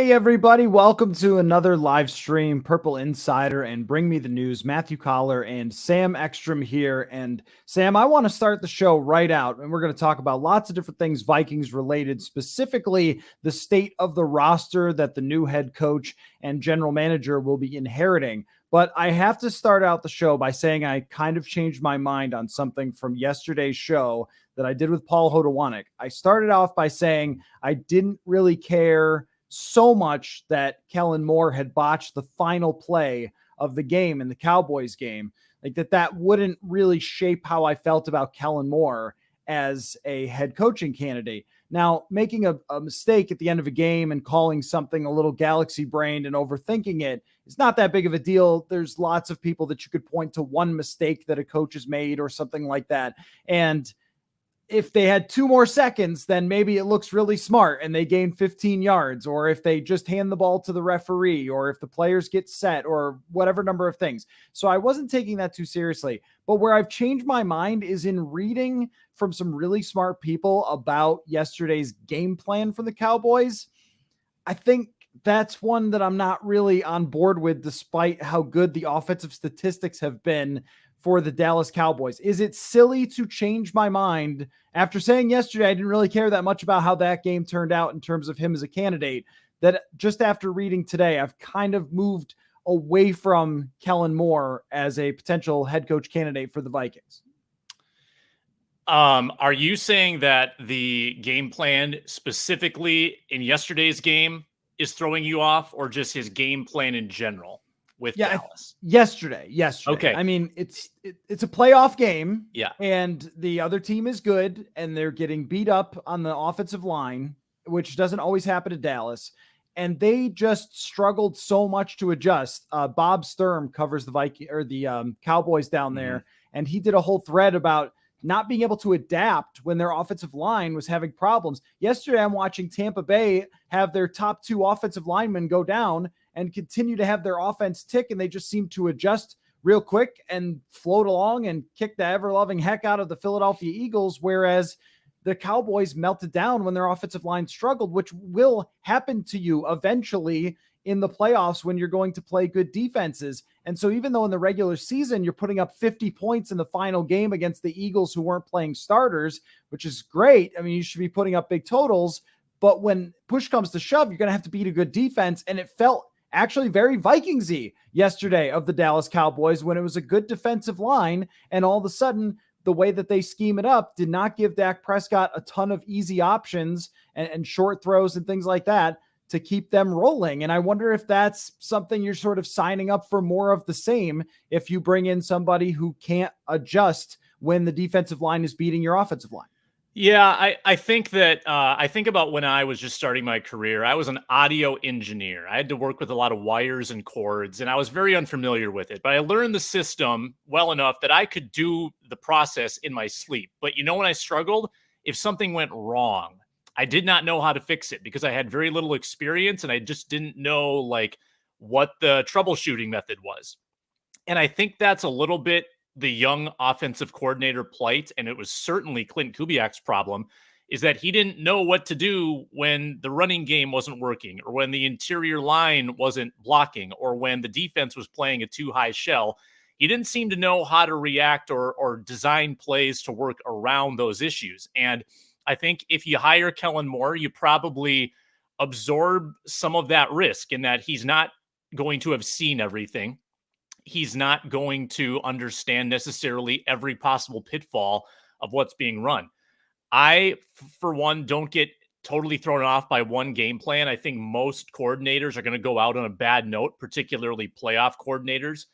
Hey everybody, welcome to another live stream, Purple Insider and Bring Me the News. Matthew Coller and Sam Ekstrom here. And Sam, I want to start the show right out, and we're going to talk about lots of different things Vikings related, specifically the state of the roster that the new head coach and general manager will be inheriting. But I have to start out the show by saying I kind of changed my mind on something from yesterday's show that I did with Paul Hodowanik. I started off by saying I didn't really care so much that Kellen Moore had botched the final play of the game in the Cowboys game, like that wouldn't really shape how I felt about Kellen Moore as a head coaching candidate. Now, making a mistake at the end of a game and calling something a little galaxy brained and overthinking it is not that big of a deal. There's lots of people that you could point to one mistake that a coach has made or something like that. And if they had 2 more seconds, then maybe it looks really smart and they gain 15 yards, or if they just hand the ball to the referee, or if the players get set, or whatever number of things. So I wasn't taking that too seriously. But where I've changed my mind is in reading from some really smart people about yesterday's game plan for the Cowboys. I think that's one that I'm not really on board with, despite how good the offensive statistics have been for the Dallas Cowboys. Is it silly to change my mind after saying yesterday I didn't really care that much about how that game turned out in terms of him as a candidate, that just after reading today, I've kind of moved away from Kellen Moore as a potential head coach candidate for the Vikings? Are you saying that the game plan specifically in yesterday's game is throwing you off, or just his game plan in general with Dallas? Yesterday. Okay. I mean, it's a playoff game. Yeah. And the other team is good, and they're getting beat up on the offensive line, which doesn't always happen to Dallas. And they just struggled so much to adjust. Bob Sturm covers the Cowboys down there, and he did a whole thread about not being able to adapt when their offensive line was having problems. Yesterday, I'm watching Tampa Bay have their top 2 offensive linemen go down and continue to have their offense tick, and they just seem to adjust real quick and float along and kick the ever-loving heck out of the Philadelphia Eagles, whereas the Cowboys melted down when their offensive line struggled, which will happen to you eventually in the playoffs when you're going to play good defenses. And so even though in the regular season you're putting up 50 points in the final game against the Eagles who weren't playing starters, which is great. I mean, you should be putting up big totals, but when push comes to shove, you're going to have to beat a good defense. And it felt actually very Vikings-y yesterday of the Dallas Cowboys when it was a good defensive line, and all of a sudden the way that they scheme it up did not give Dak Prescott a ton of easy options and short throws and things like that to keep them rolling. And I wonder if that's something you're sort of signing up for more of the same if you bring in somebody who can't adjust when the defensive line is beating your offensive line. Yeah, I think that I think about when I was just starting my career. I was an audio engineer. I had to work with a lot of wires and cords, and I was very unfamiliar with it. But I learned the system well enough that I could do the process in my sleep. But when I struggled, if something went wrong, I did not know how to fix it because I had very little experience, and I just didn't know what the troubleshooting method was. And I think that's a little bit the young offensive coordinator plight, and it was certainly Clint Kubiak's problem, is that he didn't know what to do when the running game wasn't working, or when the interior line wasn't blocking, or when the defense was playing a too high shell. He didn't seem to know how to react or design plays to work around those issues. And I think if you hire Kellen Moore, you probably absorb some of that risk in that he's not going to have seen everything. He's not going to understand necessarily every possible pitfall of what's being run. I, for one, don't get totally thrown off by one game plan. I think most coordinators are going to go out on a bad note, particularly playoff coordinators.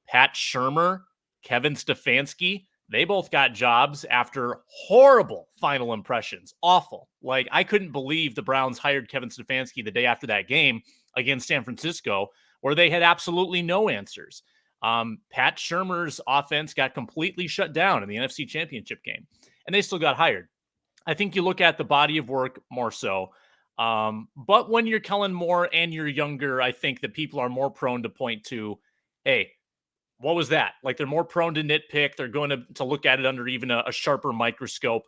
Pat Shurmur, Kevin Stefanski, they both got jobs after horrible final impressions. Awful. I couldn't believe the Browns hired Kevin Stefanski the day after that game against San Francisco, where they had absolutely no answers. Pat Shurmur's offense got completely shut down in the NFC Championship game, and they still got hired. I think you look at the body of work more so. But when you're Kellen Moore and you're younger, I think that people are more prone to point to, hey, what was that? They're more prone to nitpick. They're going to look at it under even a sharper microscope.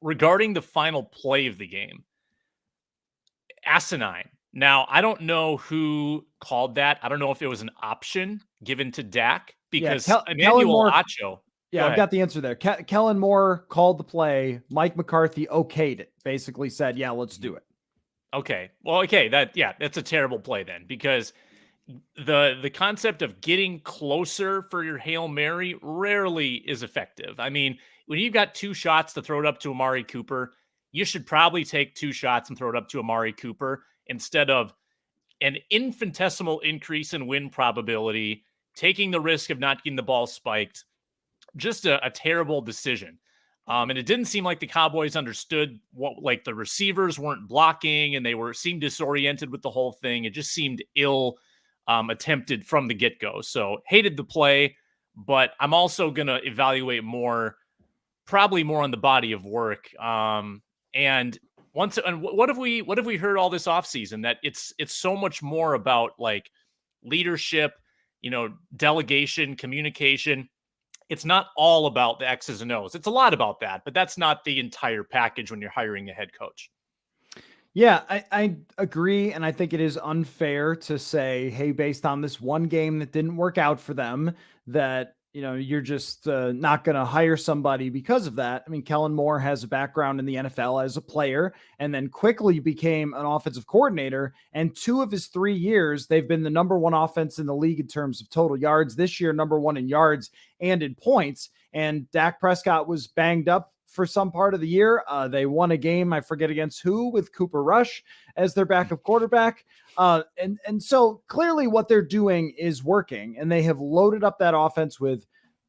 Regarding the final play of the game, asinine. Now, I don't know who called that. I don't know if it was an option given to Dak Yeah, because Kellen Emmanuel Moore. Acho. Yeah, Go I've ahead. got the answer there. Kellen Moore called the play. Mike McCarthy okayed it. Basically said, "Yeah, let's do it." Okay. Well, okay, that's a terrible play then because the concept of getting closer for your Hail Mary rarely is effective. I mean, when you've got two shots to throw it up to Amari Cooper, you should probably take two shots and throw it up to Amari Cooper instead of an infinitesimal increase in win probability, taking the risk of not getting the ball spiked. Just a terrible decision. And it didn't seem like the Cowboys understood what, like, the receivers weren't blocking and they seemed disoriented with the whole thing. It just seemed ill attempted from the get go. So hated the play, but I'm also going to evaluate probably more on the body of work. And what have we heard all this offseason that it's so much more about like leadership, delegation, communication. It's not all about the X's and O's. It's a lot about that, but that's not the entire package when you're hiring a head coach. Yeah, I agree. And I think it is unfair to say, hey, based on this one game that didn't work out for them, that, you're just not going to hire somebody because of that. I mean, Kellen Moore has a background in the NFL as a player and then quickly became an offensive coordinator. And 2 of his 3 years, they've been the number 1 offense in the league in terms of total yards. This year, number 1 in yards and in points. And Dak Prescott was banged up for some part of the year. They won a game, I forget against who, with Cooper Rush as their backup quarterback. And so clearly what they're doing is working, and they have loaded up that offense with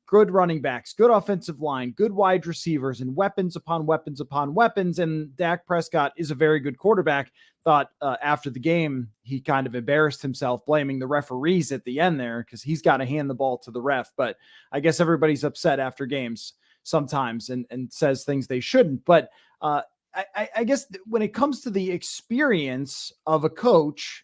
good running backs, good offensive line, good wide receivers, and weapons upon weapons upon weapons. And Dak Prescott is a very good quarterback. Thought after the game, he kind of embarrassed himself, blaming the referees at the end there because he's got to hand the ball to the ref. But I guess everybody's upset after games sometimes and says things they shouldn't. But I guess when it comes to the experience of a coach,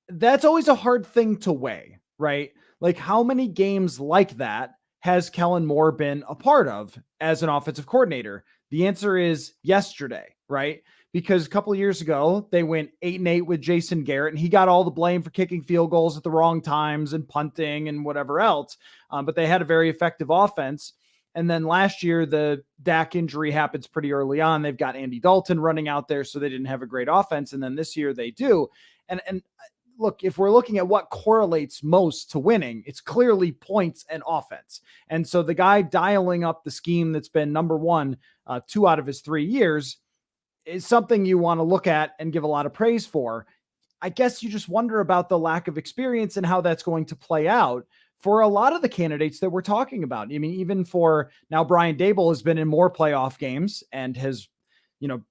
that's always a hard thing to weigh, right? Like, how many games like that has Kellen Moore been a part of as an offensive coordinator? The answer is yesterday, right? Because a couple of years ago, they went 8-8 with Jason Garrett, and he got all the blame for kicking field goals at the wrong times and punting and whatever else. But they had a very effective offense. And then last year, the Dak injury happens pretty early on. They've got Andy Dalton running out there, so they didn't have a great offense. And then this year they do. And look, if we're looking at what correlates most to winning, it's clearly points and offense. And so the guy dialing up the scheme that's been number 1 2 out of his 3 years is something you want to look at and give a lot of praise for. I guess you just wonder about the lack of experience and how that's going to play out for a lot of the candidates that we're talking about. I mean, even for now, Brian Dable has been in more playoff games and has,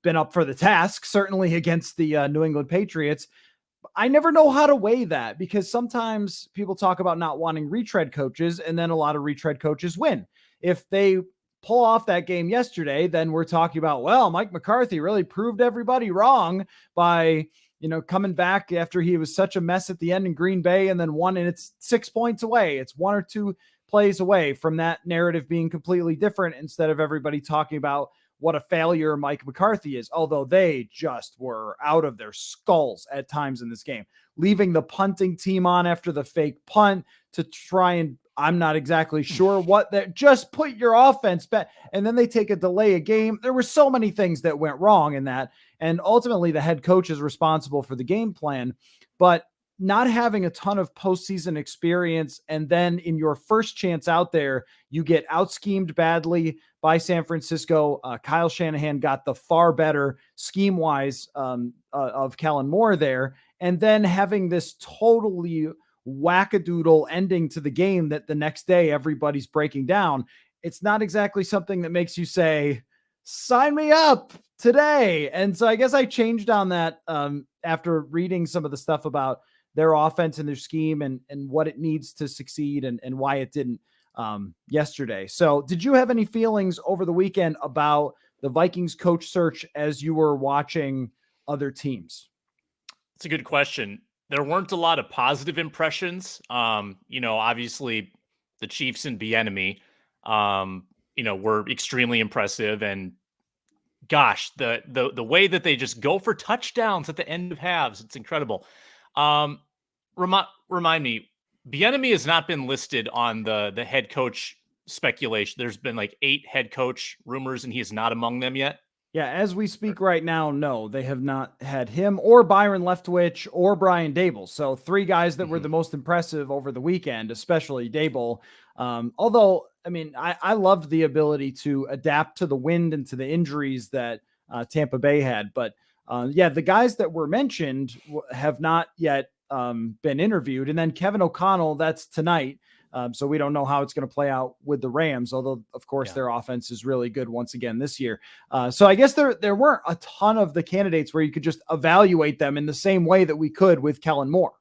been up for the task, certainly against the New England Patriots. I never know how to weigh that because sometimes people talk about not wanting retread coaches, and then a lot of retread coaches win. If they pull off that game yesterday, then we're talking about, well, Mike McCarthy really proved everybody wrong by, coming back after he was such a mess at the end in Green Bay and then won, and it's 6 points away. It's 1 or 2 plays away from that narrative being completely different instead of everybody talking about what a failure Mike McCarthy is, although they just were out of their skulls at times in this game, leaving the punting team on after the fake punt to try and, I'm not exactly sure what that, just put your offense back. And then they take a delay a game. There were so many things that went wrong in that. And ultimately the head coach is responsible for the game plan, but not having a ton of postseason experience. And then in your first chance out there, you get out schemed badly by San Francisco. Kyle Shanahan got the far better scheme wise of Kellen Moore there. And then having this totally wackadoodle ending to the game that the next day everybody's breaking down. It's not exactly something that makes you say, sign me up today. And so I guess I changed on that after reading some of the stuff about their offense and their scheme and what it needs to succeed and why it didn't yesterday. So did you have any feelings over the weekend about the Vikings coach search as you were watching other teams? It's a good question. There weren't a lot of positive impressions. Obviously the Chiefs and Bieniemy, were extremely impressive, and gosh, the way that they just go for touchdowns at the end of halves, it's incredible. Um, remind me, Bieniemy has not been listed on the head coach speculation. There's been like 8 head coach rumors, and he is not among them yet. Yeah, as we speak right now, no, they have not had him or Byron Leftwich or Brian Dable. So 3 guys that were the most impressive over the weekend, especially Dable. Although, I mean, I loved the ability to adapt to the wind and to the injuries that Tampa Bay had. But yeah, the guys that were mentioned have not yet been interviewed. And then Kevin O'Connell, that's tonight. So we don't know how it's going to play out with the Rams, although, of course, their offense is really good once again this year. So I guess there weren't a ton of the candidates where you could just evaluate them in the same way that we could with Kellen Moore.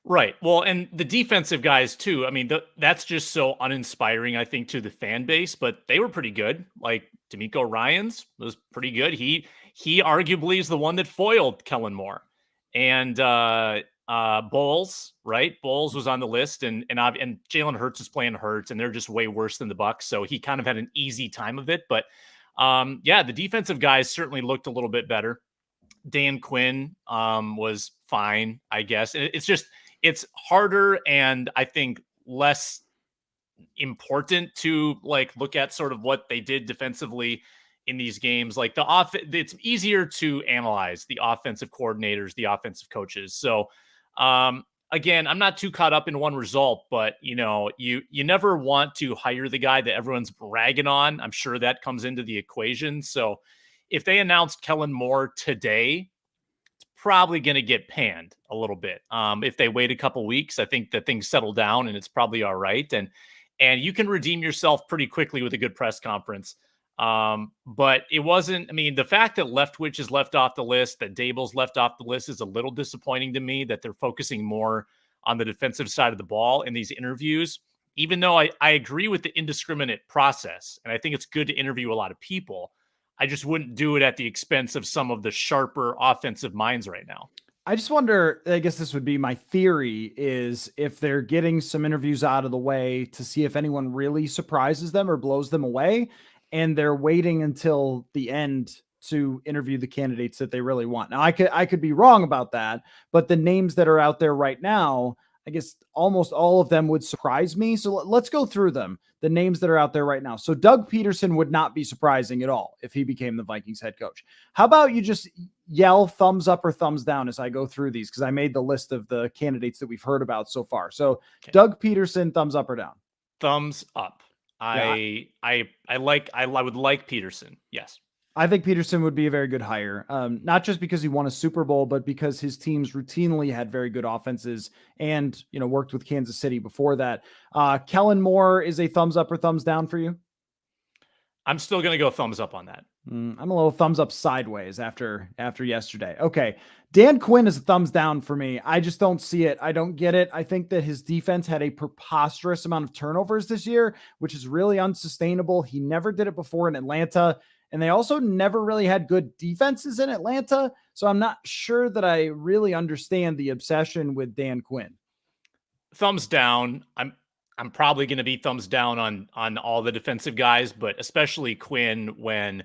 Right. Well, and the defensive guys too. I mean, that's just so uninspiring, I think, to the fan base. But they were pretty good. Like D'Amico Ryans was pretty good. He arguably is the one that foiled Kellen Moore, and Bowles, right? Bowles was on the list, and Jalen Hurts is playing Hurts, and they're just way worse than the Bucs. So he kind of had an easy time of it. But yeah, the defensive guys certainly looked a little bit better. Dan Quinn was fine, I guess. It's harder and I think less important to like look at sort of what they did defensively in these games. Like it's easier to analyze the offensive coordinators, the offensive coaches. So again, I'm not too caught up in one result, but you never want to hire the guy that everyone's bragging on. I'm sure that comes into the equation. So if they announced Kellen Moore today, probably going to get panned a little bit. If they wait a couple weeks, I think that things settle down and it's probably all right. And you can redeem yourself pretty quickly with a good press conference. But it wasn't, I mean, the fact that Leftwich is left off the list, that Dable's left off the list is a little disappointing to me, that they're focusing more on the defensive side of the ball in these interviews, even though I agree with the indiscriminate process. And I think it's good to interview a lot of people. I just wouldn't do it at the expense of some of the sharper offensive minds right now. I just wonder, I guess this would be my theory, is if they're getting some interviews out of the way to see if anyone really surprises them or blows them away, and they're waiting until the end to interview the candidates that they really want. Now, I could be wrong about that, but the names that are out there right now, I guess almost all of them would surprise me. So let's go through them, the names that are out there right now. So Doug Peterson would not be surprising at all if he became the Vikings head coach. How about you just yell thumbs up or thumbs down as I go through these? Because I made the list of the candidates that we've heard about so far. So okay. Doug Peterson, thumbs up or down? Thumbs up. I would like Peterson. Yes. I think Peterson would be a very good hire, not just because he won a Super Bowl, but because his teams routinely had very good offenses and, worked with Kansas City before that. Kellen Moore is a thumbs up or thumbs down for you? I'm still going to go thumbs up on that. I'm a little thumbs up sideways after yesterday. Okay. Dan Quinn is a thumbs down for me. I just don't see it. I don't get it. I think that his defense had a preposterous amount of turnovers this year, which is really unsustainable. He never did it before in Atlanta. And they also never really had good defenses in Atlanta. So I'm not sure that I really understand the obsession with Dan Quinn. Thumbs down. I'm probably going to be thumbs down on all the defensive guys, but especially Quinn when,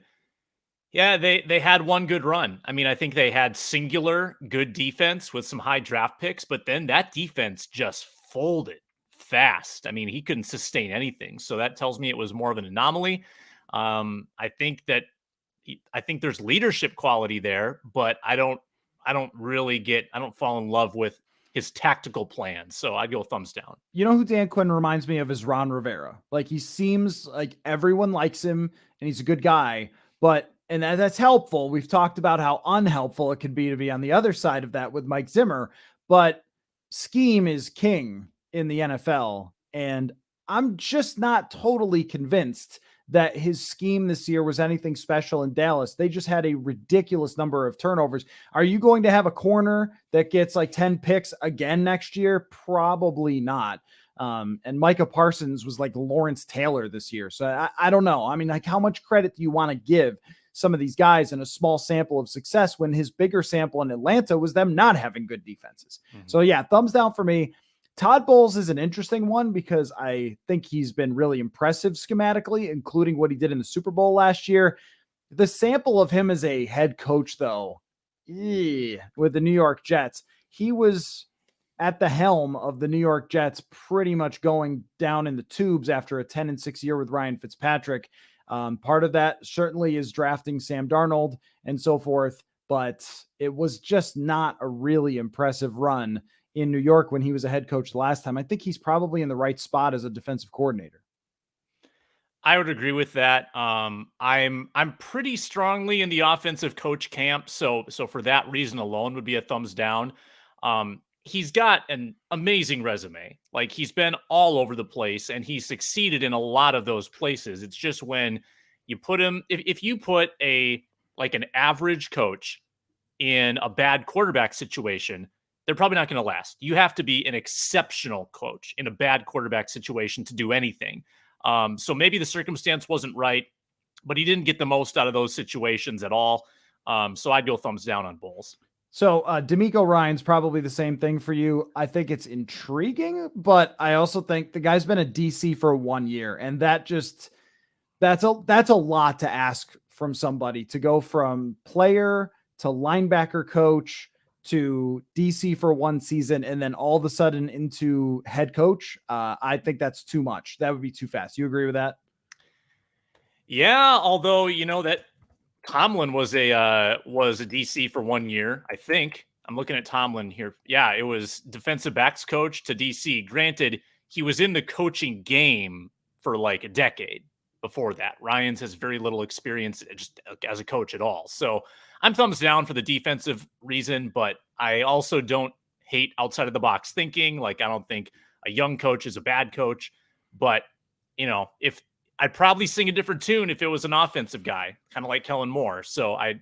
they had one good run. I mean, I think they had singular good defense with some high draft picks, but then that defense just folded fast. I mean, he couldn't sustain anything. So that tells me it was more of an anomaly. I think there's leadership quality there, but I don't fall in love with his tactical plan. So I'd go thumbs down. You know who Dan Quinn reminds me of is Ron Rivera. Like, he seems like everyone likes him and he's a good guy, and that's helpful. We've talked about how unhelpful it could be to be on the other side of that with Mike Zimmer, but scheme is king in the NFL. And I'm just not totally convinced that his scheme this year was anything special in Dallas. They just had a ridiculous number of turnovers. Are you going to have a corner that gets like 10 picks again next year? Probably not. And Micah Parsons was like Lawrence Taylor this year. So I don't know. I mean, like, how much credit do you want to give some of these guys in a small sample of success when his bigger sample in Atlanta was them not having good defenses? Mm-hmm. So yeah, thumbs down for me. Todd Bowles is an interesting one because I think he's been really impressive schematically, including what he did in the Super Bowl last year. The sample of him as a head coach, though, with the New York Jets, he was at the helm of the New York Jets pretty much going down in the tubes after a 10-6 year with Ryan Fitzpatrick. Part of that certainly is drafting Sam Darnold and so forth, but it was just not a really impressive run in New York when he was a head coach last time. I think he's probably in the right spot as a defensive coordinator. I would agree with that. I'm pretty strongly in the offensive coach camp, so for that reason alone would be a thumbs down. He's got an amazing resume. Like, he's been all over the place and he succeeded in a lot of those places. It's just when you put him, if you put an average coach in a bad quarterback situation, they're probably not going to last. You have to be an exceptional coach in a bad quarterback situation to do anything. So maybe the circumstance wasn't right, but he didn't get the most out of those situations at all. So I'd go thumbs down on Bowles. So D'Amico Ryan's probably the same thing for you. I think it's intriguing, but I also think the guy's been a DC for 1 year, and that's a lot to ask from somebody to go from player to linebacker coach to DC for 1 season and then all of a sudden into head coach. I think that's too much. That would be too fast. You agree with that? Yeah, although that Tomlin was a DC for 1 year, I think. I'm looking at Tomlin here. Yeah, it was defensive backs coach to DC. Granted, he was in the coaching game for like a decade before that. Ryans has very little experience just as a coach at all. So I'm thumbs down for the defensive reason, but I also don't hate outside of the box thinking. Like, I don't think a young coach is a bad coach, but if I'd probably sing a different tune if it was an offensive guy, kind of like Kellen Moore. So I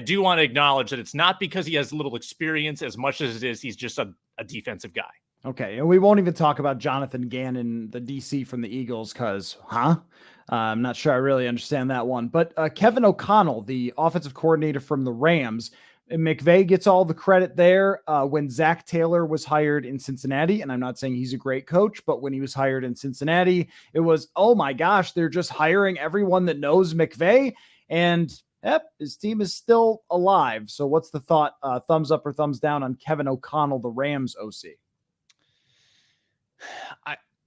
do want to acknowledge that it's not because he has little experience as much as it is he's just a defensive guy. Okay, and we won't even talk about Jonathan Gannon, the DC from the Eagles, because, I'm not sure I really understand that one. But Kevin O'Connell, the offensive coordinator from the Rams, McVay gets all the credit there. When Zach Taylor was hired in Cincinnati, and I'm not saying he's a great coach, but when he was hired in Cincinnati, it was, oh my gosh, they're just hiring everyone that knows McVay. And his team is still alive. So what's the thought? Thumbs up or thumbs down on Kevin O'Connell, the Rams OC?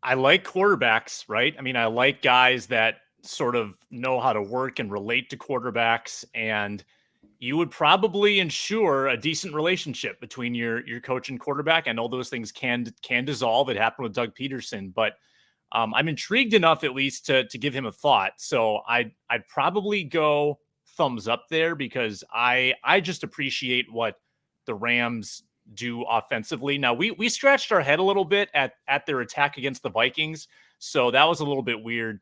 I like quarterbacks, right? I mean, I like guys that sort of know how to work and relate to quarterbacks, and you would probably ensure a decent relationship between your coach and quarterback. I know those things can dissolve. It happened with Doug Peterson, but I'm intrigued enough at least to give him a thought. So I'd probably go thumbs up there because I just appreciate what the Rams do offensively. Now we scratched our head a little bit at their attack against the Vikings, so that was a little bit weird.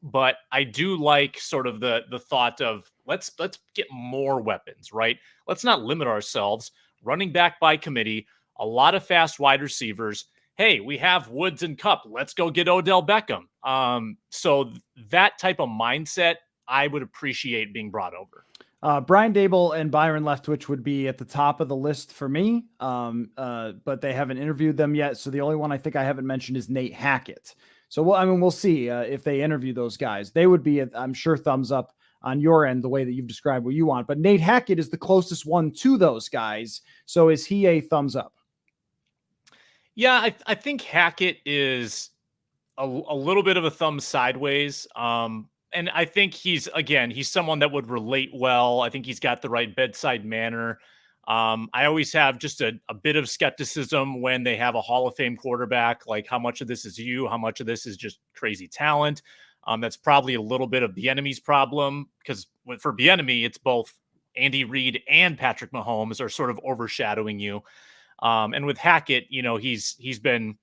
But I do like sort of the thought of let's get more weapons, right? Let's not limit ourselves. Running back by committee, a lot of fast wide receivers. Hey, we have Woods and Kupp. Let's go get Odell Beckham. So that type of mindset, I would appreciate being brought over. Brian Dable and Byron Leftwich would be at the top of the list for me, but they haven't interviewed them yet. So the only one I think I haven't mentioned is Nate Hackett. So we'll see if they interview those guys. They would be, I'm sure, thumbs up on your end, the way that you've described what you want. But Nate Hackett is the closest one to those guys. So is he a thumbs up? Yeah, I think Hackett is a little bit of a thumb sideways. And I think he's someone that would relate well. I think he's got the right bedside manner. I always have just a bit of skepticism when they have a Hall of Fame quarterback, like how much of this is you, how much of this is just crazy talent. That's probably a little bit of Bieniemy's problem, because for Bieniemy, it's both Andy Reid and Patrick Mahomes are sort of overshadowing you. And with Hackett, he's been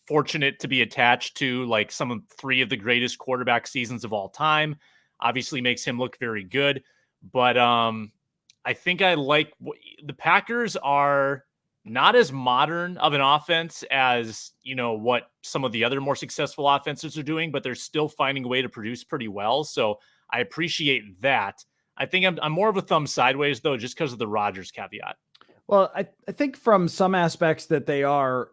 fortunate to be attached to like some of 3 of the greatest quarterback seasons of all time. Obviously makes him look very good. But I think I like the Packers are not as modern of an offense as, what some of the other more successful offenses are doing, but they're still finding a way to produce pretty well. So I appreciate that. I think I'm more of a thumb sideways, though, just because of the Rodgers caveat. Well, I think from some aspects that they are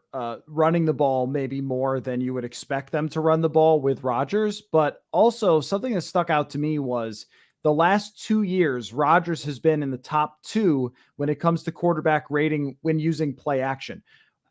running the ball maybe more than you would expect them to run the ball with Rodgers, but also something that stuck out to me was the last 2 years, Rodgers has been in the top 2 when it comes to quarterback rating when using play action.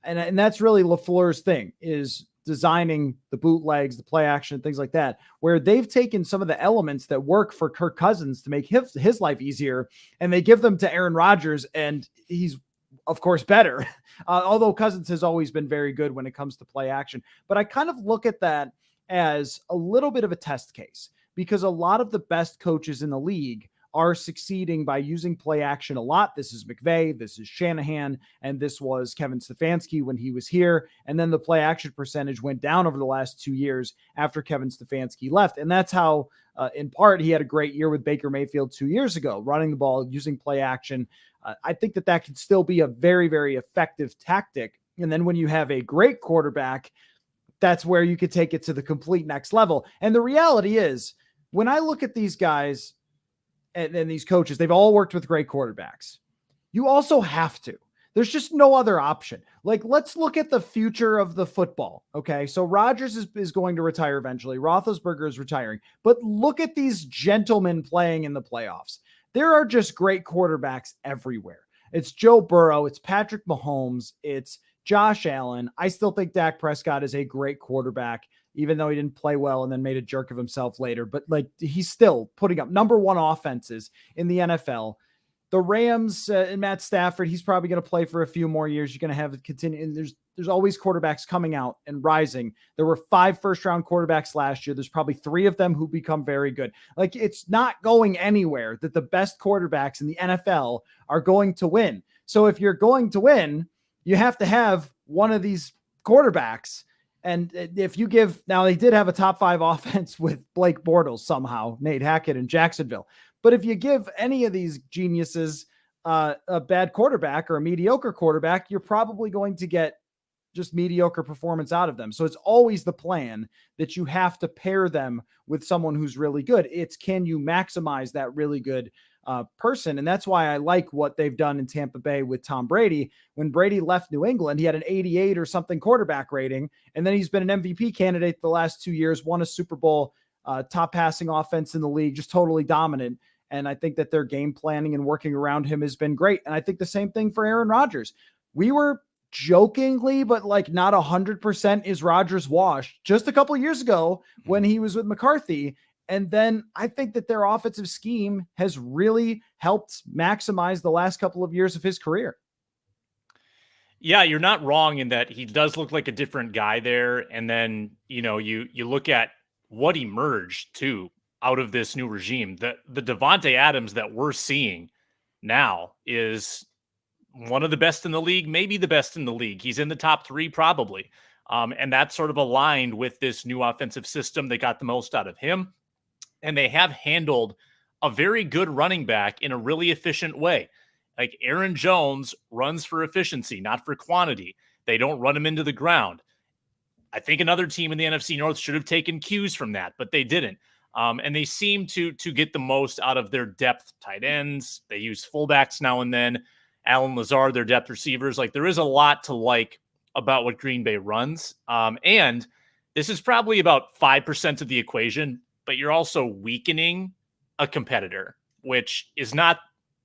And that's really LaFleur's thing, is designing the bootlegs, the play action, things like that, where they've taken some of the elements that work for Kirk Cousins to make his life easier, and they give them to Aaron Rodgers, and he's, of course, better. Although Cousins has always been very good when it comes to play action. But I kind of look at that as a little bit of a test case, because a lot of the best coaches in the league are succeeding by using play action a lot. This is McVay, this is Shanahan, and this was Kevin Stefanski when he was here. And then the play action percentage went down over the last 2 years after Kevin Stefanski left. And that's how, in part, he had a great year with Baker Mayfield 2 years ago, running the ball, using play action. I think that can still be a very, very effective tactic. And then when you have a great quarterback, that's where you could take it to the complete next level. And the reality is, when I look at these guys, and these coaches, they've all worked with great quarterbacks. You also have to. There's just no other option. Like, let's look at the future of the football. Okay. So Rodgers is going to retire eventually. Roethlisberger is retiring. But look at these gentlemen playing in the playoffs. There are just great quarterbacks everywhere. It's Joe Burrow. It's Patrick Mahomes. It's Josh Allen. I still think Dak Prescott is a great quarterback, even though he didn't play well and then made a jerk of himself later. But like, he's still putting up number 1 offenses in the NFL. The Rams and Matt Stafford, he's probably going to play for a few more years. You're going to have it continue. And there's always quarterbacks coming out and rising. There were 5 first-round quarterbacks last year. There's probably 3 of them who become very good. Like, it's not going anywhere that the best quarterbacks in the NFL are going to win. So if you're going to win, you have to have one of these quarterbacks. And if you give, now they did have a top 5 offense with Blake Bortles somehow, Nate Hackett in Jacksonville. But if you give any of these geniuses a bad quarterback or a mediocre quarterback, you're probably going to get just mediocre performance out of them. So it's always the plan that you have to pair them with someone who's really good. It's, can you maximize that really good person? And that's why I like what they've done in Tampa Bay with Tom Brady. When Brady left New England, he had an 88 or something quarterback rating. And then he's been an MVP candidate the last 2 years, won a Super Bowl, top passing offense in the league, just totally dominant. And I think that their game planning and working around him has been great. And I think the same thing for Aaron Rodgers. We were jokingly, but like not 100% is Rodgers washed just a couple of years ago when he was with McCarthy. And then I think that their offensive scheme has really helped maximize the last couple of years of his career. Yeah, you're not wrong in that he does look like a different guy there. And then, you look at what emerged too out of this new regime. The Devontae Adams that we're seeing now is one of the best in the league, maybe the best in the league. He's in the top 3 probably. And that's sort of aligned with this new offensive system. They got the most out of him. And they have handled a very good running back in a really efficient way. Like, Aaron Jones runs for efficiency, not for quantity. They don't run him into the ground. I think another team in the NFC North should have taken cues from that, but they didn't. And they seem to get the most out of their depth tight ends. They use fullbacks now and then. Alan Lazard, their depth receivers. Like, there is a lot to like about what Green Bay runs. And this is probably about 5% of the equation, but you're also weakening a competitor, which is not,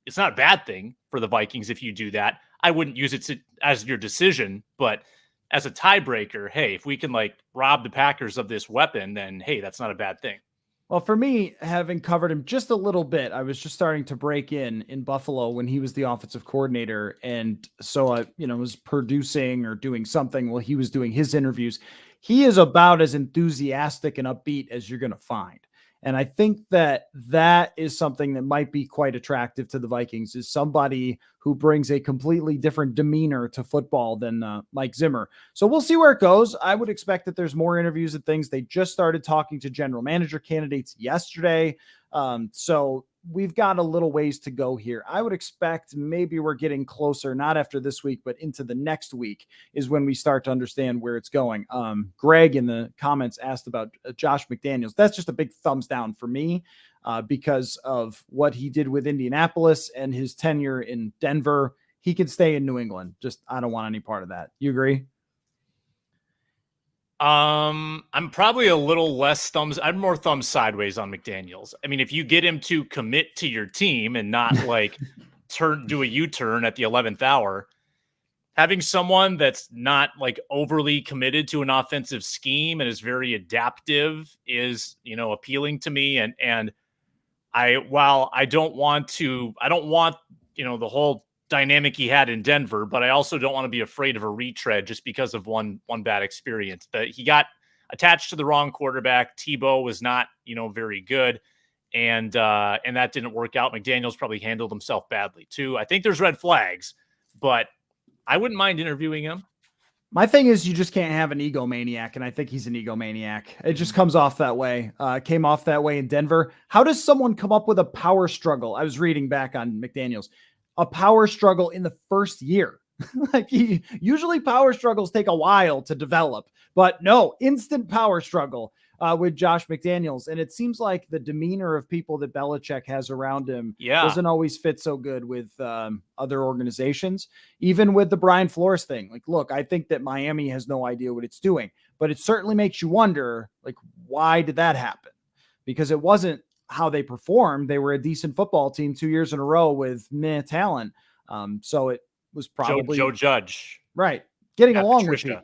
it's not a bad thing for the Vikings if you do that. I wouldn't use it as your decision, but as a tiebreaker, hey, if we can like rob the Packers of this weapon, then hey, that's not a bad thing. Well, for me, having covered him just a little bit, I was just starting to break in Buffalo when he was the offensive coordinator. And so I, was producing or doing something while he was doing his interviews. He is about as enthusiastic and upbeat as you're going to find. And I think that is something that might be quite attractive to the Vikings, is somebody who brings a completely different demeanor to football than Mike Zimmer. So we'll see where it goes. I would expect that there's more interviews and things. They just started talking to general manager candidates yesterday. So we've got a little ways to go here. I would expect maybe we're getting closer, not after this week, but into the next week is when we start to understand where it's going. Greg in the comments asked about Josh McDaniels. That's just a big thumbs down for me because of what he did with Indianapolis and his tenure in Denver. He can stay in New England. Just, I don't want any part of that. You agree? I'm probably a little less I'm more thumbs sideways on McDaniels. I mean, if you get him to commit to your team and not like do a U-turn at the 11th hour, having someone that's not like overly committed to an offensive scheme and is very adaptive is, appealing to me. And while I don't want, the whole dynamic he had in Denver, but I also don't want to be afraid of a retread just because of one bad experience. That he got attached to the wrong quarterback. Tebow was not, very good. And that didn't work out. McDaniels probably handled himself badly too. I think there's red flags, but I wouldn't mind interviewing him. My thing is you just can't have an egomaniac, and I think he's an egomaniac. It just comes off that way. Came off that way in Denver. How does someone come up with a power struggle? I was reading back on McDaniels. A power struggle in the first year. Like usually power struggles take a while to develop, but no, instant power struggle with Josh McDaniels. And it seems like the demeanor of people that Belichick has around him doesn't always fit so good with other organizations, even with the Brian Flores thing. Like, look, I think that Miami has no idea what it's doing, but it certainly makes you wonder, like, why did that happen? Because it wasn't how they performed. They were a decent football team 2 years in a row with meh talent. So it was probably Joe Judge. Right. Getting along with people.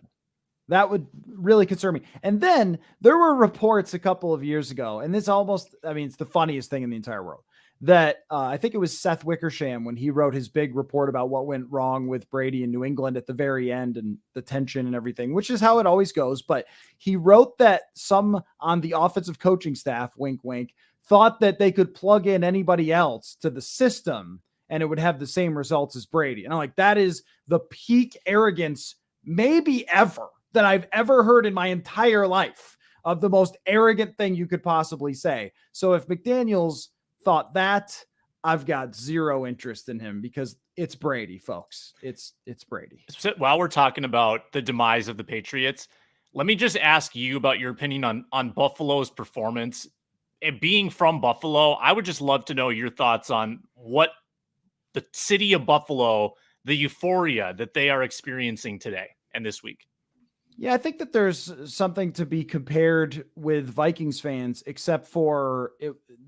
That would really concern me. And then there were reports a couple of years ago, and this it's the funniest thing in the entire world, that I think it was Seth Wickersham when he wrote his big report about what went wrong with Brady in New England at the very end and the tension and everything, which is how it always goes. But he wrote that some on the offensive coaching staff, wink, wink, thought that they could plug in anybody else to the system and it would have the same results as Brady. And I'm like, that is the peak arrogance maybe ever that I've ever heard in my entire life, of the most arrogant thing you could possibly say. So if McDaniels thought that, I've got zero interest in him, because it's Brady, folks. It's Brady. While we're talking about the demise of the Patriots, let me just ask you about your opinion on Buffalo's performance. And being from Buffalo, I would just love to know your thoughts on what the city of Buffalo, the euphoria that they are experiencing today and this week. Yeah, I think that there's something to be compared with Vikings fans, except for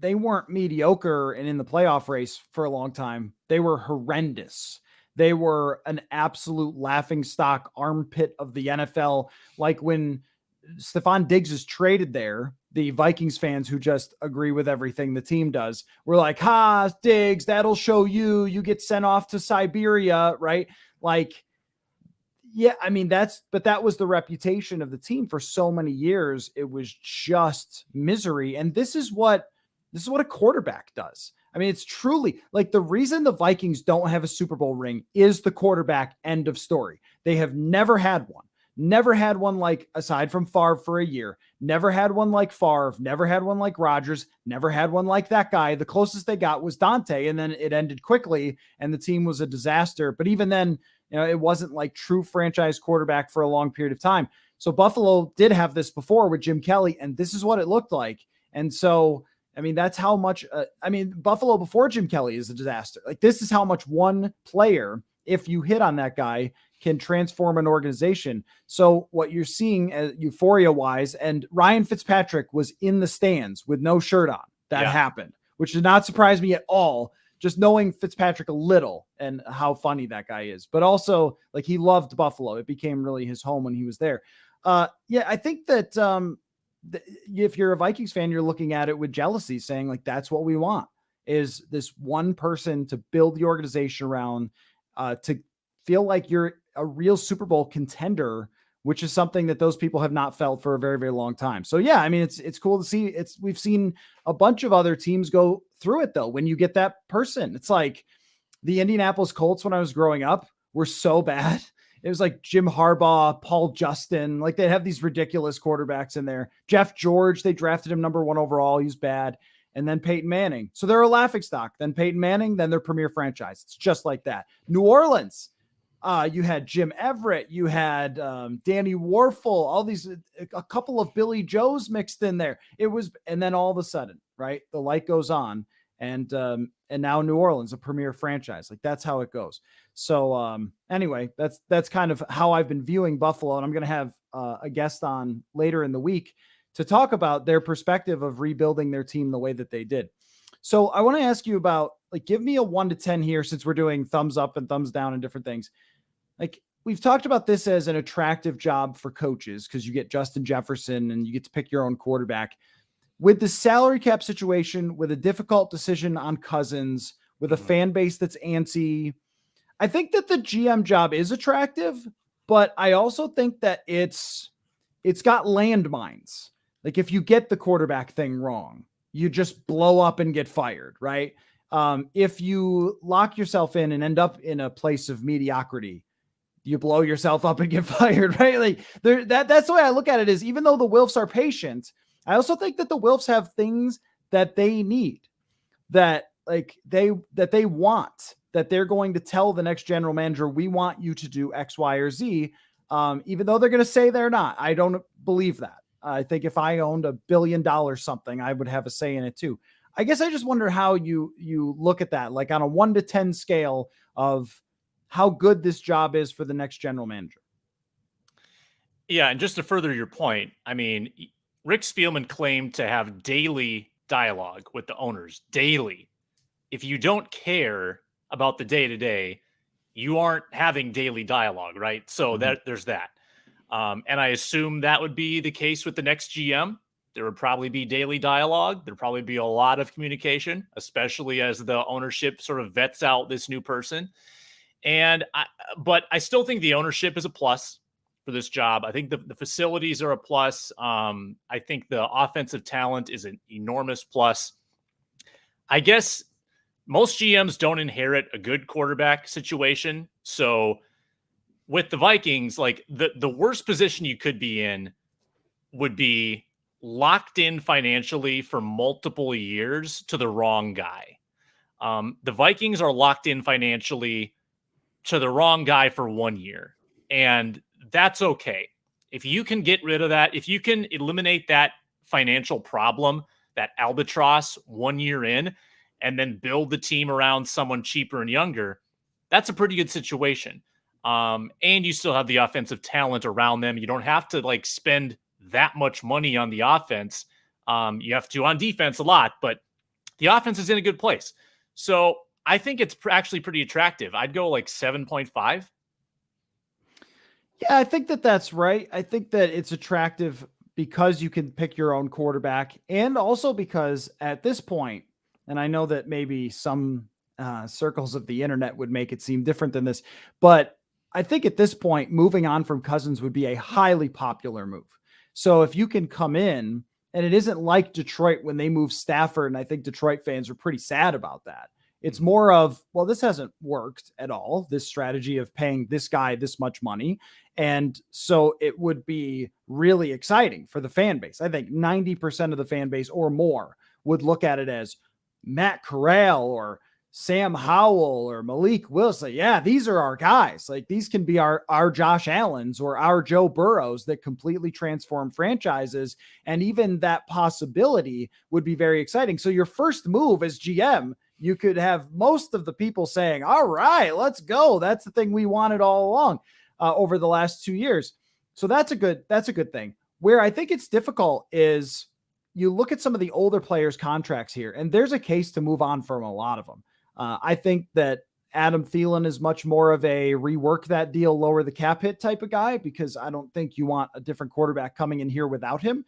they weren't mediocre and in the playoff race for a long time. They were horrendous. They were an absolute laughingstock armpit of the NFL. Like when Stephon Diggs is traded there, the Vikings fans who just agree with everything the team does were like, ha, Diggs, that'll show you. You get sent off to Siberia, right? Like, yeah, I mean, that was the reputation of the team for so many years. It was just misery. And this is what a quarterback does. I mean, it's truly like the reason the Vikings don't have a Super Bowl ring is the quarterback, end of story. They have never had one. Never had one, like, aside from Favre for a year, never had one like Favre, never had one like Rodgers, never had one like that guy. The closest they got was Dante, and then it ended quickly and the team was a disaster. But even then, it wasn't like true franchise quarterback for a long period of time. So Buffalo did have this before with Jim Kelly, and this is what it looked like. And so, I mean, that's how much, Buffalo before Jim Kelly is a disaster. Like, this is how much one player, if you hit on that guy, can transform an organization. So what you're seeing euphoria wise, and Ryan Fitzpatrick was in the stands with no shirt on. That happened, which did not surprise me at all. Just knowing Fitzpatrick a little and how funny that guy is, but also like he loved Buffalo. It became really his home when he was there. I think that if you're a Vikings fan, you're looking at it with jealousy, saying like, that's what we want, is this one person to build the organization around, to feel like you're a real Super Bowl contender, which is something that those people have not felt for a very, very long time. So yeah, I mean, it's cool to see. We've seen a bunch of other teams go through it though. When you get that person, it's like the Indianapolis Colts when I was growing up were so bad. It was like Jim Harbaugh, Paul Justin, like they'd have these ridiculous quarterbacks in there. Jeff George, they drafted him number 1 overall. He's bad. And then Peyton Manning. So they're a laughingstock. Then Peyton Manning, then their premier franchise. It's just like that. New Orleans. You had Jim Everett, you had Danny Warfel, all these, a couple of Billy Joes mixed in there. And then all of a sudden, right, the light goes on and now New Orleans, a premier franchise. Like that's how it goes. So anyway, that's kind of how I've been viewing Buffalo, and I'm going to have a guest on later in the week to talk about their perspective of rebuilding their team the way that they did. So I want to ask you about, like, give me a 1 to 10 here, since we're doing thumbs up and thumbs down and different things. Like, we've talked about this as an attractive job for coaches because you get Justin Jefferson and you get to pick your own quarterback. With the salary cap situation, with a difficult decision on Cousins, with a fan base that's antsy, I think that the GM job is attractive, but I also think that it's got landmines. Like, if you get the quarterback thing wrong, you just blow up and get fired, right? If you lock yourself in and end up in a place of mediocrity, you blow yourself up and get fired, right? Like that's the way I look at it, is even though the Wilfs are patient, I also think that the Wilfs have things that they need, that they want, that they're going to tell the next general manager, we want you to do X, Y, or Z. Even though they're going to say they're not. I don't believe that. I think if I owned $1 billion something, I would have a say in it too. I guess I just wonder how you look at that, like on a 1 to 10 scale of how good this job is for the next general manager. Yeah, and just to further your point, I mean, Rick Spielman claimed to have daily dialogue with the owners, daily. If you don't care about the day-to-day, you aren't having daily dialogue, right? So there's that. And I assume that would be the case with the next GM. There would probably be daily dialogue. There'd probably be a lot of communication, especially as the ownership sort of vets out this new person. But I still think the ownership is a plus for this job. I think the facilities are a plus. I think the offensive talent is an enormous plus. I guess most GMs don't inherit a good quarterback situation. So with the Vikings, like the worst position you could be in would be locked in financially for multiple years to the wrong guy. The Vikings are locked in financially to the wrong guy for 1 year. And that's okay. If you can get rid of that, if you can eliminate that financial problem, that albatross 1 year in, and then build the team around someone cheaper and younger, that's a pretty good situation. And you still have the offensive talent around them. You don't have to like spend that much money on the offense. You have to on defense a lot, but the offense is in a good place. So I think it's actually pretty attractive. I'd go like 7.5. Yeah, I think that that's right. I think that it's attractive because you can pick your own quarterback, and also because at this point, and I know that maybe some circles of the internet would make it seem different than this, but I think at this point, moving on from Cousins would be a highly popular move. So if you can come in, and it isn't like Detroit when they moved Stafford, and I think Detroit fans are pretty sad about that. It's more of, well, this hasn't worked at all, this strategy of paying this guy this much money. And so it would be really exciting for the fan base. I think 90% of the fan base or more would look at it as Matt Corral or Sam Howell or Malik Willis. Like, yeah, these are our guys. Like, these can be our Josh Allens or our Joe Burrows that completely transform franchises. And even that possibility would be very exciting. So your first move as GM, you could have most of the people saying, all right, let's go. That's the thing we wanted all along over the last 2 years. So that's a good thing. Where I think it's difficult is you look at some of the older players' contracts here, and there's a case to move on from a lot of them. I think that Adam Thielen is much more of a rework that deal, lower the cap hit type of guy, because I don't think you want a different quarterback coming in here without him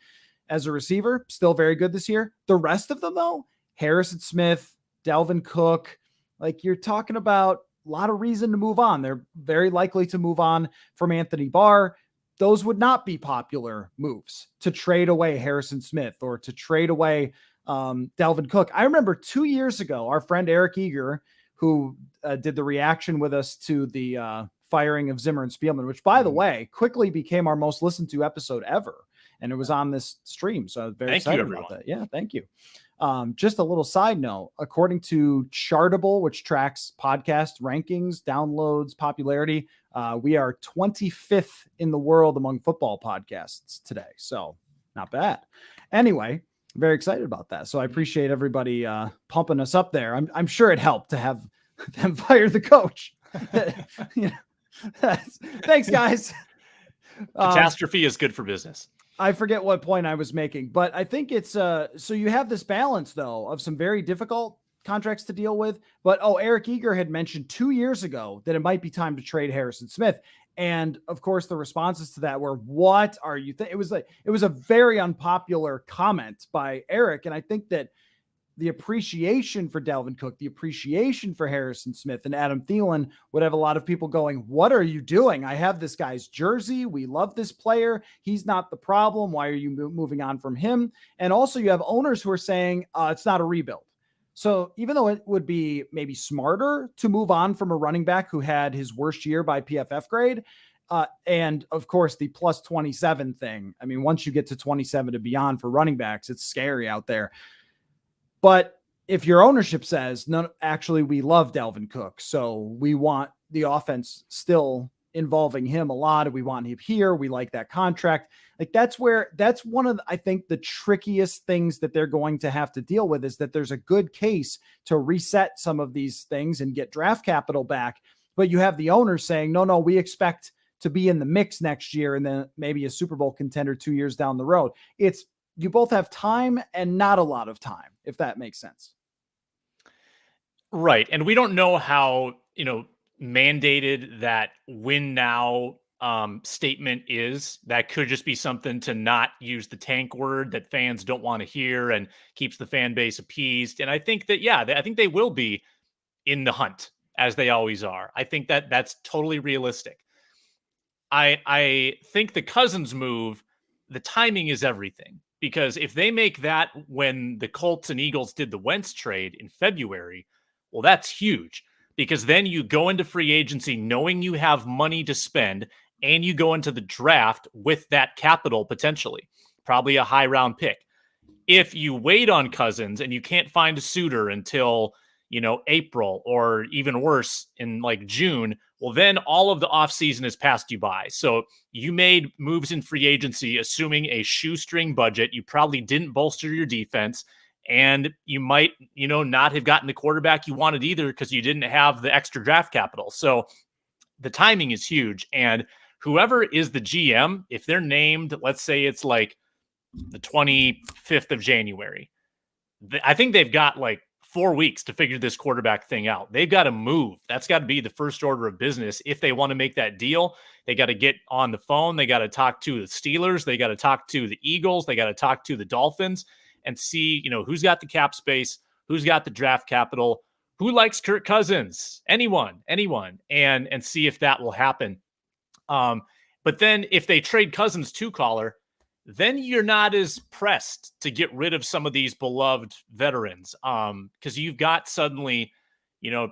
as a receiver. Still very good this year. The rest of them, though, Harrison Smith, Dalvin Cook, like, you're talking about a lot of reason to move on. They're very likely to move on from Anthony Barr. Those would not be popular moves, to trade away Harrison Smith or to trade away Dalvin Cook. I remember 2 years ago, our friend Eric Eager, who did the reaction with us to the firing of Zimmer and Spielman, which, by the way, quickly became our most listened to episode ever. And it was on this stream. So I was very excited about that. Yeah, thank you. Just a little side note, according to Chartable, which tracks podcast rankings, downloads, popularity, we are 25th in the world among football podcasts today. So not bad. Anyway, very excited about that. So I appreciate everybody pumping us up there. I'm sure it helped to have them fire the coach. You know, thanks, guys. Catastrophe is good for business. I forget what point I was making, but I think it's so you have this balance though of some very difficult contracts to deal with. But Eric Eager had mentioned 2 years ago that it might be time to trade Harrison Smith. And of course, the responses to that were, "What are you?" It was a very unpopular comment by Eric, and I think that the appreciation for Dalvin Cook, the appreciation for Harrison Smith and Adam Thielen would have a lot of people going, "What are you doing? I have this guy's jersey. We love this player. He's not the problem. Why are you moving on from him?" And also you have owners who are saying it's not a rebuild. So even though it would be maybe smarter to move on from a running back who had his worst year by PFF grade, and of course the plus 27 thing. I mean, once you get to 27 and beyond for running backs, it's scary out there. But if your ownership says, no, actually, we love Dalvin Cook, so we want the offense still involving him a lot, and we want him here, we like that contract. Like that's one of, I think, the trickiest things that they're going to have to deal with is that there's a good case to reset some of these things and get draft capital back. But you have the owners saying, no, we expect to be in the mix next year and then maybe a Super Bowl contender 2 years down the road. You both have time and not a lot of time, if that makes sense. Right. And we don't know how, mandated that win now statement is. That could just be something to not use the tank word that fans don't want to hear and keeps the fan base appeased. And I think that, I think they will be in the hunt as they always are. I think that that's totally realistic. I think the Cousins move, the timing is everything. Because if they make that when the Colts and Eagles did the Wentz trade in February, well, that's huge. Because then you go into free agency knowing you have money to spend, and you go into the draft with that capital potentially, probably a high round pick. If you wait on Cousins and you can't find a suitor until, April or even worse in like June, well, then all of the offseason has passed you by. So you made moves in free agency, assuming a shoestring budget. You probably didn't bolster your defense, and you might, not have gotten the quarterback you wanted either because you didn't have the extra draft capital. So the timing is huge. And whoever is the GM, if they're named, let's say it's like the 25th of January, I think they've got like 4 weeks to figure this quarterback thing out. They've got to move. That's got to be the first order of business. If they want to make that deal, they got to get on the phone. They got to talk to the Steelers. They got to talk to the Eagles. They got to talk to the Dolphins and see, who's got the cap space, who's got the draft capital, who likes Kirk Cousins, anyone, and see if that will happen. But then if they trade Cousins to Coller, then you're not as pressed to get rid of some of these beloved veterans. Because you've got suddenly,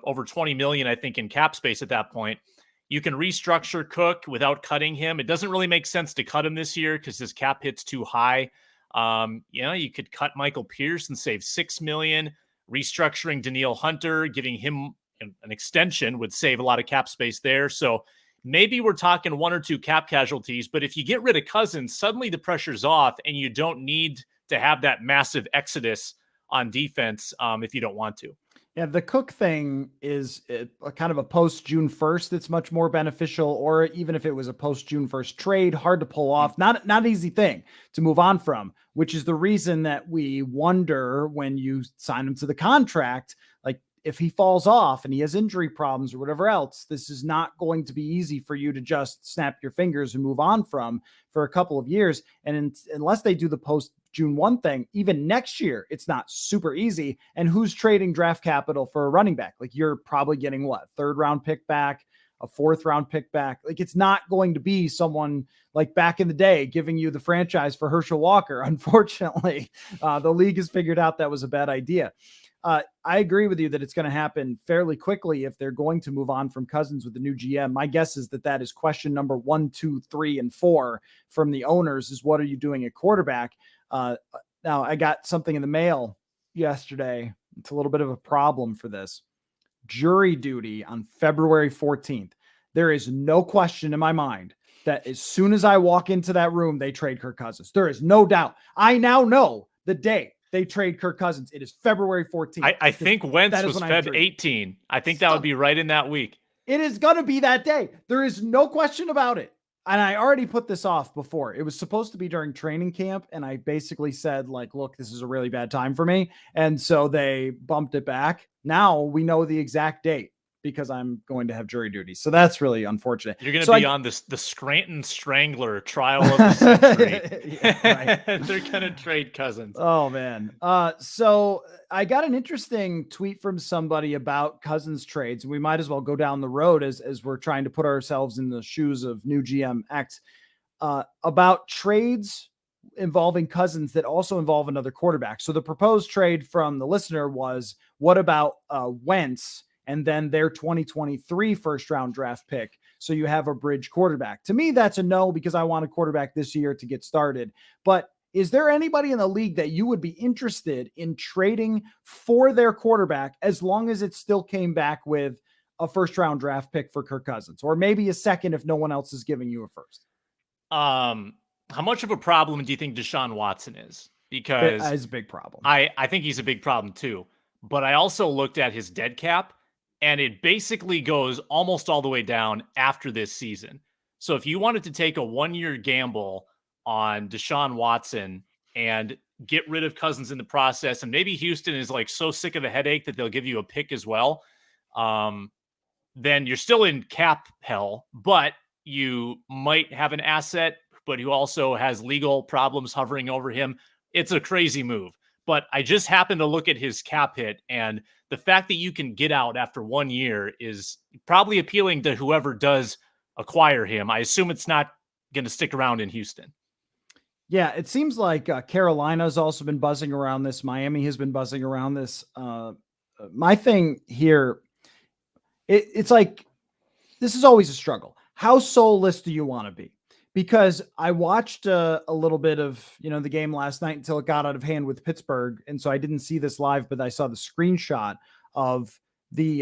over 20 million, I think, in cap space at that point. You can restructure Cook without cutting him. It doesn't really make sense to cut him this year because his cap hit's too high. You could cut Michael Pierce and save $6 million. Restructuring Danielle Hunter, giving him an extension would save a lot of cap space there. So maybe we're talking 1 or 2 cap casualties, but if you get rid of Cousins, suddenly the pressure's off and you don't need to have that massive exodus on defense if you don't want to. Yeah, the Cook thing is a kind of a post-June 1st that's much more beneficial, or even if it was a post-June 1st trade, hard to pull off. Not an easy thing to move on from, which is the reason that we wonder when you sign him to the contract, like if he falls off and he has injury problems or whatever else, this is not going to be easy for you to just snap your fingers and move on from for a couple of years. And unless they do the post-June 1 thing, even next year, it's not super easy. And who's trading draft capital for a running back? Like you're probably getting what? 3rd round pick back, a 4th round pick back. Like it's not going to be someone like back in the day giving you the franchise for Herschel Walker. Unfortunately, the league has figured out that was a bad idea. I agree with you that it's going to happen fairly quickly if they're going to move on from Cousins with the new GM. My guess is that is question number 1, 2, 3, and 4 from the owners is what are you doing at quarterback? Now I got something in the mail yesterday. It's a little bit of a problem for this. Jury duty on February 14th. There is no question in my mind that as soon as I walk into that room, they trade Kirk Cousins. There is no doubt. I now know the day they trade Kirk Cousins. It is February 14th. I think Wentz was Feb 18. I think that would be right in that week. It is going to be that day. There is no question about it. And I already put this off before. It was supposed to be during training camp. And I basically said, like, look, this is a really bad time for me. And so they bumped it back. Now we know the exact date because I'm going to have jury duty. So that's really unfortunate. You're going to be on the Scranton Strangler trial of the century. Yeah, right. They're going to trade Cousins. Oh, man. So I got an interesting tweet from somebody about Cousins trades, and we might as well go down the road as we're trying to put ourselves in the shoes of new GM X, about trades involving Cousins that also involve another quarterback. So the proposed trade from the listener was, what about Wentz and then their 2023 first round draft pick? So you have a bridge quarterback. To me, that's a no, because I want a quarterback this year to get started. But is there anybody in the league that you would be interested in trading for their quarterback, as long as it still came back with a first round draft pick for Kirk Cousins, or maybe a second if no one else is giving you a first? How much of a problem do you think Deshaun Watson is? Because that is a big problem. I think he's a big problem too. But I also looked at his dead cap, and it basically goes almost all the way down after this season. So if you wanted to take a 1-year gamble on Deshaun Watson and get rid of Cousins in the process, and maybe Houston is like so sick of the headache that they'll give you a pick as well, then you're still in cap hell, but you might have an asset, but who also has legal problems hovering over him. It's a crazy move. But I just happened to look at his cap hit, and the fact that you can get out after 1 year is probably appealing to whoever does acquire him. I assume it's not going to stick around in Houston. Yeah, it seems like Carolina's also been buzzing around this. Miami has been buzzing around this. My thing here, it's like, this is always a struggle. How soulless do you want to be? Because I watched a little bit of, the game last night until it got out of hand with Pittsburgh. And so I didn't see this live, but I saw the screenshot of the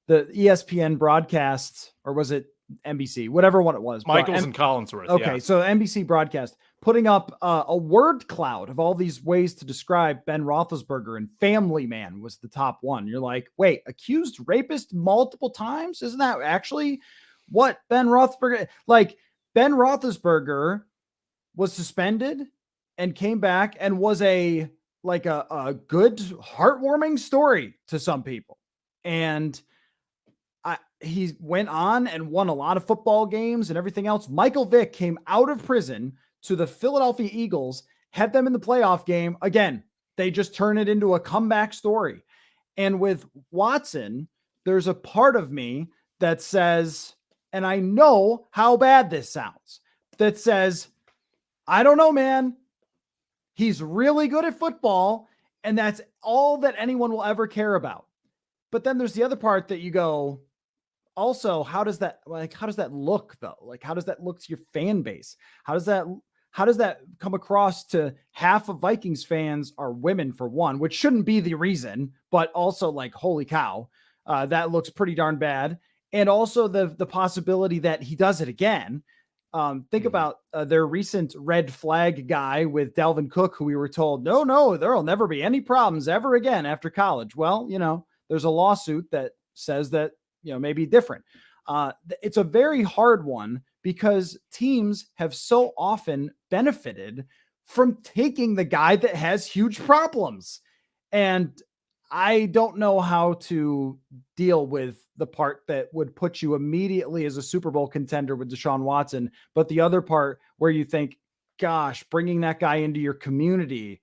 ESPN broadcast, or was it NBC, whatever one it was. Michaels and Collinsworth. Okay. Yeah. So NBC broadcast putting up a word cloud of all these ways to describe Ben Roethlisberger, and family man was the top one. You're like, wait, accused rapist multiple times? Isn't that actually what Ben Roethlisberger, like? Ben Roethlisberger was suspended and came back and was a good, heartwarming story to some people. And he went on and won a lot of football games and everything else. Michael Vick came out of prison to the Philadelphia Eagles, had them in the playoff game. Again, they just turn it into a comeback story. And with Watson, there's a part of me that says, and I know how bad this sounds, that says, I don't know, man. He's really good at football, and that's all that anyone will ever care about. But then there's the other part that you go, also, how does that look though? Like, how does that look to your fan base? How does that come across to half of Vikings fans are women, for one, which shouldn't be the reason, but also like, holy cow, that looks pretty darn bad. And also the possibility that he does it again. Think about their recent red flag guy with Dalvin Cook, who we were told, no, there'll never be any problems ever again after college. Well, there's a lawsuit that says that, maybe different. It's a very hard one, because teams have so often benefited from taking the guy that has huge problems. And I don't know how to deal with the part that would put you immediately as a Super Bowl contender with Deshaun Watson, but the other part where you think, gosh, bringing that guy into your community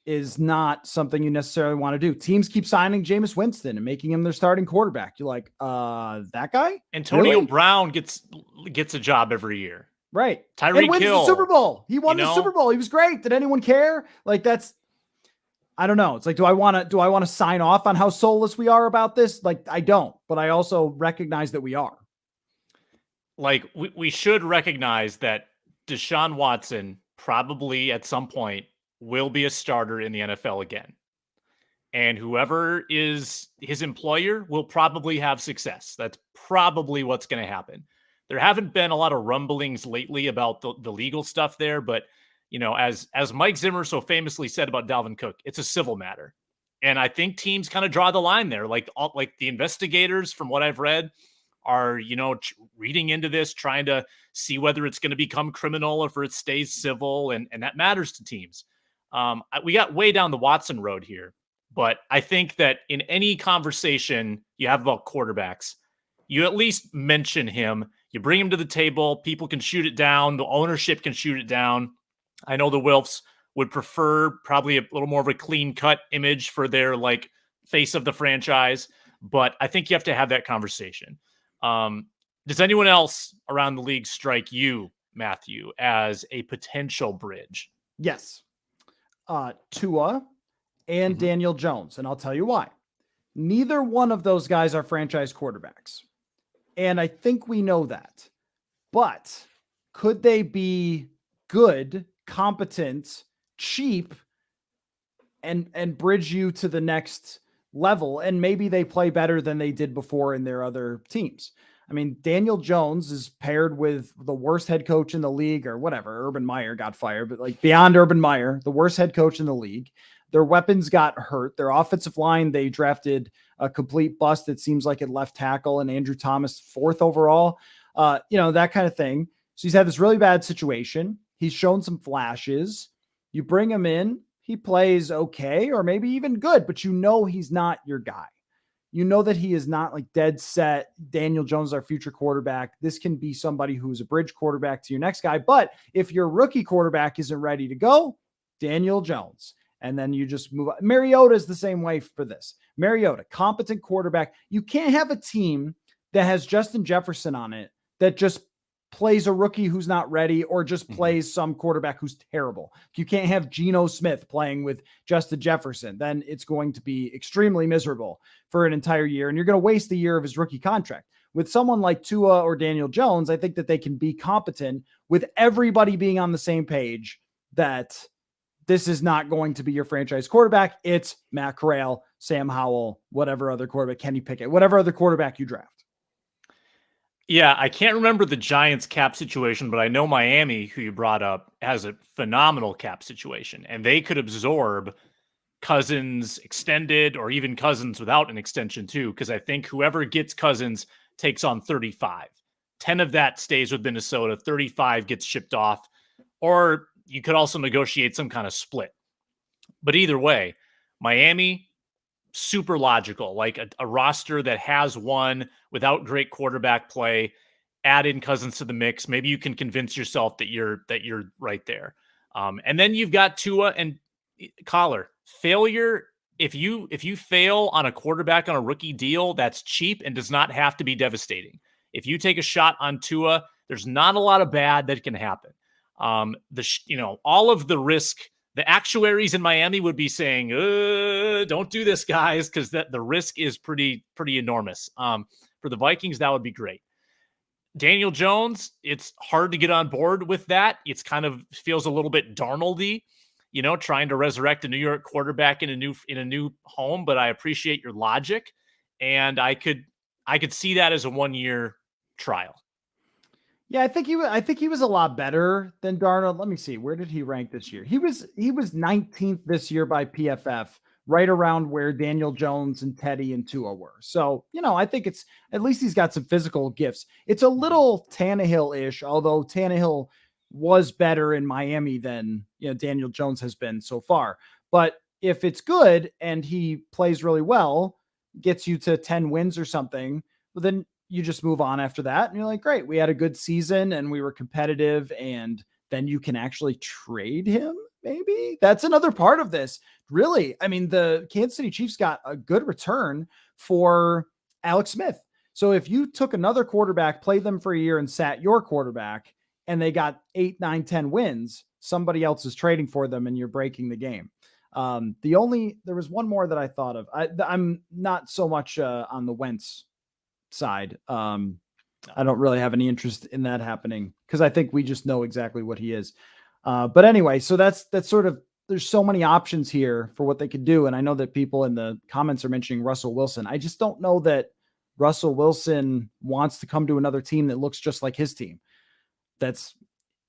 is not something you necessarily want to do. Teams keep signing Jameis Winston and making him their starting quarterback. You're like, that guy? Antonio Really? Brown gets a job every year. Right. Tyreek wins Hill. the Super Bowl. He won the Super Bowl. He was great. Did anyone care? Like, I don't know. It's like, do I want to sign off on how soulless we are about this? Like, I don't, but I also recognize that we are. Like, we should recognize that Deshaun Watson probably at some point will be a starter in the NFL again. And whoever is his employer will probably have success. That's probably what's going to happen. There haven't been a lot of rumblings lately about the legal stuff there, but As Mike Zimmer so famously said about Dalvin Cook, it's a civil matter. And I think teams kind of draw the line there. Like the investigators, from what I've read, are, reading into this, trying to see whether it's going to become criminal or if it stays civil. And that matters to teams. We got way down the Watson road here, but I think that in any conversation you have about quarterbacks, you at least mention him. You bring him to the table. People can shoot it down. The ownership can shoot it down. I know the Wilfs would prefer probably a little more of a clean cut image for their face of the franchise, but I think you have to have that conversation. Does anyone else around the league strike you, Matthew, as a potential bridge? Yes. Tua and Daniel Jones. And I'll tell you why. Neither one of those guys are franchise quarterbacks. And I think we know that. But could they be good, competent, cheap, and bridge you to the next level? And maybe they play better than they did before in their other teams. I mean, Daniel Jones is paired with the worst head coach in the league, or whatever. Urban Meyer got fired, but beyond Urban Meyer, the worst head coach in the league. Their weapons got hurt. Their offensive line, they drafted a complete bust. It seems like at left tackle, and Andrew Thomas 4th overall, that kind of thing. So he's had this really bad situation. He's shown some flashes. You bring him in, he plays okay, or maybe even good, but he's not your guy. You know that he is not dead set. Daniel Jones is our future quarterback. This can be somebody who's a bridge quarterback to your next guy. But if your rookie quarterback isn't ready to go, Daniel Jones. And then you just move on. Mariota is the same way for this. Mariota, competent quarterback. You can't have a team that has Justin Jefferson on it that just plays a rookie who's not ready, or just plays some quarterback who's terrible. You can't have Geno Smith playing with Justin Jefferson. Then it's going to be extremely miserable for an entire year, and you're going to waste a year of his rookie contract. With someone like Tua or Daniel Jones, I think that they can be competent with everybody being on the same page that this is not going to be your franchise quarterback. It's Matt Corral, Sam Howell, whatever other quarterback, Kenny Pickett, whatever other quarterback you draft. Yeah, I can't remember the Giants cap situation, but I know Miami, who you brought up, has a phenomenal cap situation, and they could absorb Cousins extended, or even Cousins without an extension too, because I think whoever gets Cousins takes on 35. 10 of that stays with Minnesota, 35 gets shipped off, or you could also negotiate some kind of split. But either way, Miami, super logical, like a roster that has one without great quarterback play. Add in Cousins to the mix. Maybe you can convince yourself that you're right there. And then you've got Tua and Coller. Failure. If you fail on a quarterback on a rookie deal, that's cheap and does not have to be devastating. If you take a shot on Tua, there's not a lot of bad that can happen. All of the risk. The actuaries in Miami would be saying, don't do this, guys, because the risk is pretty enormous. For the Vikings, that would be great. Daniel Jones, it's hard to get on board with that. It's kind of feels a little bit Darnold-y, trying to resurrect a New York quarterback in a new home, but I appreciate your logic, and I could see that as a 1-year trial. Yeah, I think he was a lot better than Darnold. Let me see. Where did he rank this year? He was 19th this year by PFF, right around where Daniel Jones and Teddy and Tua were. So, I think it's at least he's got some physical gifts. It's a little Tannehill-ish, although Tannehill was better in Miami than, Daniel Jones has been so far. But if it's good and he plays really well, gets you to 10 wins or something, well, then you just move on after that. And you're like, great, we had a good season and we were competitive. And then you can actually trade him. Maybe that's another part of this. Really. I mean, the Kansas City Chiefs got a good return for Alex Smith. So if you took another quarterback, played them for a year and sat your quarterback, and they got 8, 9, 10 wins, somebody else is trading for them and you're breaking the game. There was one more that I thought of. I'm not so much on the Wentz side. I don't really have any interest in that happening because I think we just know exactly what he is. But anyway, so that's sort of, there's so many options here for what they could do. And I know that people in the comments are mentioning Russell Wilson. I just don't know that Russell Wilson wants to come to another team that looks just like his team. That's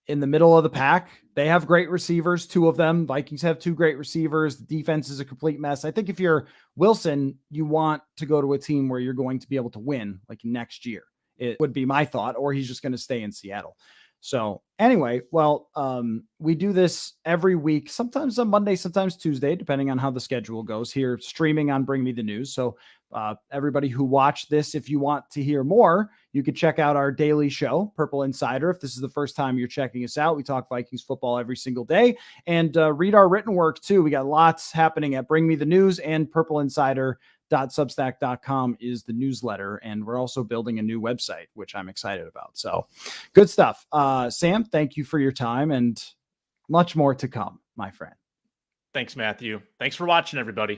in the middle of the pack. They have great receivers, two of them. Vikings have two great receivers. The defense is a complete mess. I think if you're Wilson, you want to go to a team where you're going to be able to win like next year. It would be my thought, or he's just going to stay in Seattle. So anyway, well, we do this every week, sometimes on Monday, sometimes Tuesday, depending on how the schedule goes here, streaming on Bring Me the News. So everybody who watched this, if you want to hear more, you could check out our daily show, Purple Insider. If this is the first time you're checking us out, we talk Vikings football every single day, and read our written work too. We got lots happening at Bring Me the News, and Purple Insider .substack.com is the newsletter, and we're also building a new website, which I'm excited about. So good stuff. Sam, thank you for your time, and much more to come, my friend. Thanks, Matthew. Thanks for watching, everybody.